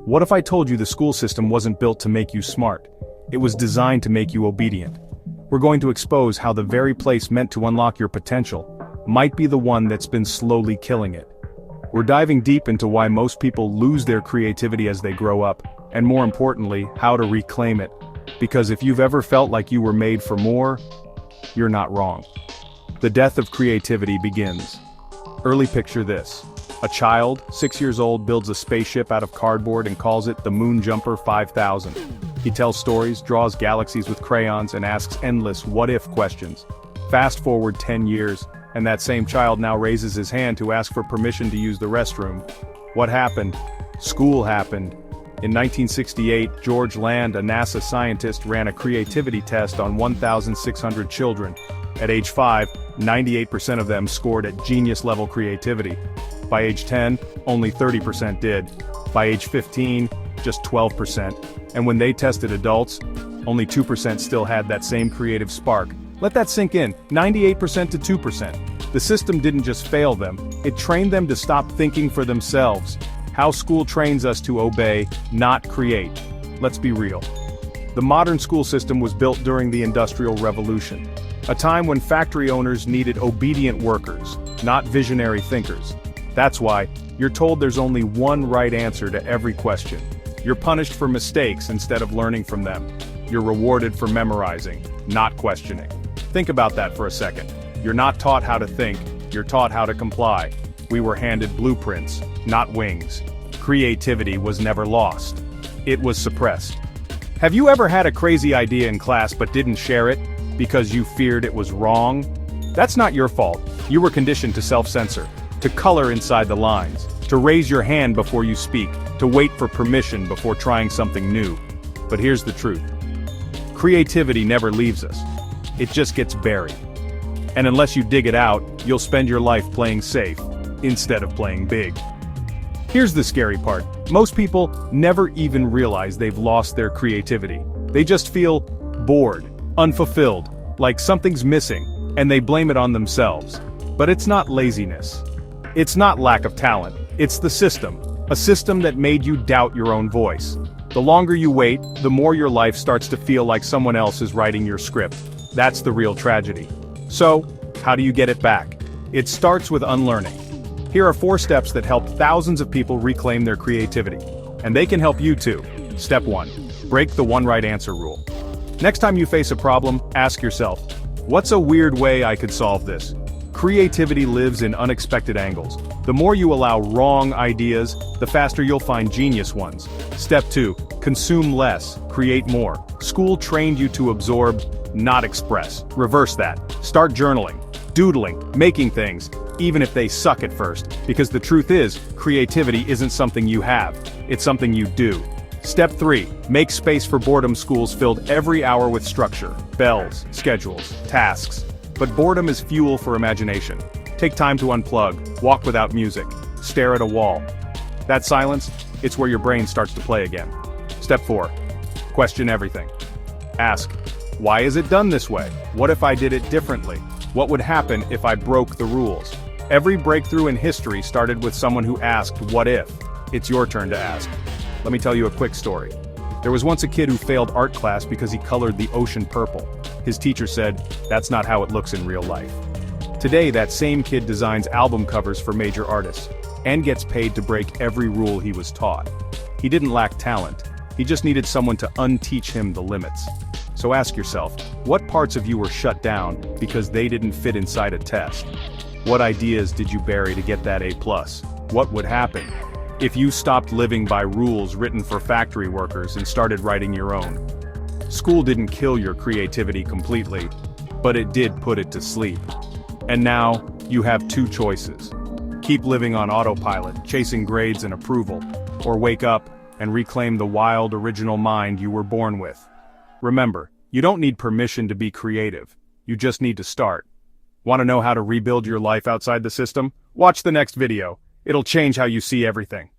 What if I told you the school system wasn't built to make you smart? It was designed to make you obedient. We're going to expose how the very place meant to unlock your potential might be the one that's been slowly killing it. We're diving deep into why most people lose their creativity as they grow up, and more importantly, how to reclaim it. Because if you've ever felt like you were made for more, you're not wrong. The death of creativity begins. Early picture this. A child, 6 years old, builds a spaceship out of cardboard and calls it the Moon Jumper 5000. He tells stories, draws galaxies with crayons, and asks endless what-if questions. Fast forward 10 years, and that same child now raises his hand to ask for permission to use the restroom. What happened? School happened. In 1968, George Land, a NASA scientist, ran a creativity test on 1,600 children. At age 5, 98% of them scored at genius-level creativity. By age 10, only 30% did. By age 15, just 12%. And when they tested adults, only 2% still had that same creative spark. Let that sink in, 98% to 2%. The system didn't just fail them, it trained them to stop thinking for themselves. How school trains us to obey, not create. Let's be real. The modern school system was built during the Industrial Revolution, a time when factory owners needed obedient workers, not visionary thinkers. That's why you're told there's only one right answer to every question. You're punished for mistakes instead of learning from them. You're rewarded for memorizing, not questioning. Think about that for a second. You're not taught how to think, you're taught how to comply. We were handed blueprints, not wings. Creativity was never lost. It was suppressed. Have you ever had a crazy idea in class but didn't share it because you feared it was wrong? That's not your fault. You were conditioned to self-censor, to color inside the lines, to raise your hand before you speak, to wait for permission before trying something new. But here's the truth. Creativity never leaves us. It just gets buried. And unless you dig it out, you'll spend your life playing safe, instead of playing big. Here's the scary part. Most people never even realize they've lost their creativity. They just feel bored, unfulfilled, like something's missing, and they blame it on themselves. But it's not laziness. It's not lack of talent. It's the system. A system that made you doubt your own voice. The longer you wait, the more your life starts to feel like someone else is writing your script. That's the real tragedy. So, how do you get it back? It starts with unlearning. Here are 4 steps that help thousands of people reclaim their creativity. And they can help you too. Step 1. Break the one right answer rule. Next time you face a problem, ask yourself, what's a weird way I could solve this? Creativity lives in unexpected angles. The more you allow wrong ideas, the faster you'll find genius ones. Step 2. Consume less, create more. School trained you to absorb, not express. Reverse that. Start journaling, doodling, making things, even if they suck at first, because the truth is, creativity isn't something you have, it's something you do. Step 3. Make space for boredom. Schools filled every hour with structure, bells, schedules, tasks. But boredom is fuel for imagination. Take time to unplug, walk without music, stare at a wall. That silence, it's where your brain starts to play again. Step 4. Question everything. Ask, why is it done this way? What if I did it differently? What would happen if I broke the rules? Every breakthrough in history started with someone who asked, what if? It's your turn to ask. Let me tell you a quick story. There was once a kid who failed art class because he colored the ocean purple. His teacher said, that's not how it looks in real life. Today, that same kid designs album covers for major artists, and gets paid to break every rule he was taught. He didn't lack talent, he just needed someone to unteach him the limits. So ask yourself, what parts of you were shut down because they didn't fit inside a test? What ideas did you bury to get that A+? What would happen if you stopped living by rules written for factory workers and started writing your own? School didn't kill your creativity completely, but it did put it to sleep. And now, you have 2 choices. Keep living on autopilot, chasing grades and approval, or wake up and reclaim the wild, original mind you were born with. Remember, you don't need permission to be creative. You just need to start. Want to know how to rebuild your life outside the system? Watch the next video. It'll change how you see everything.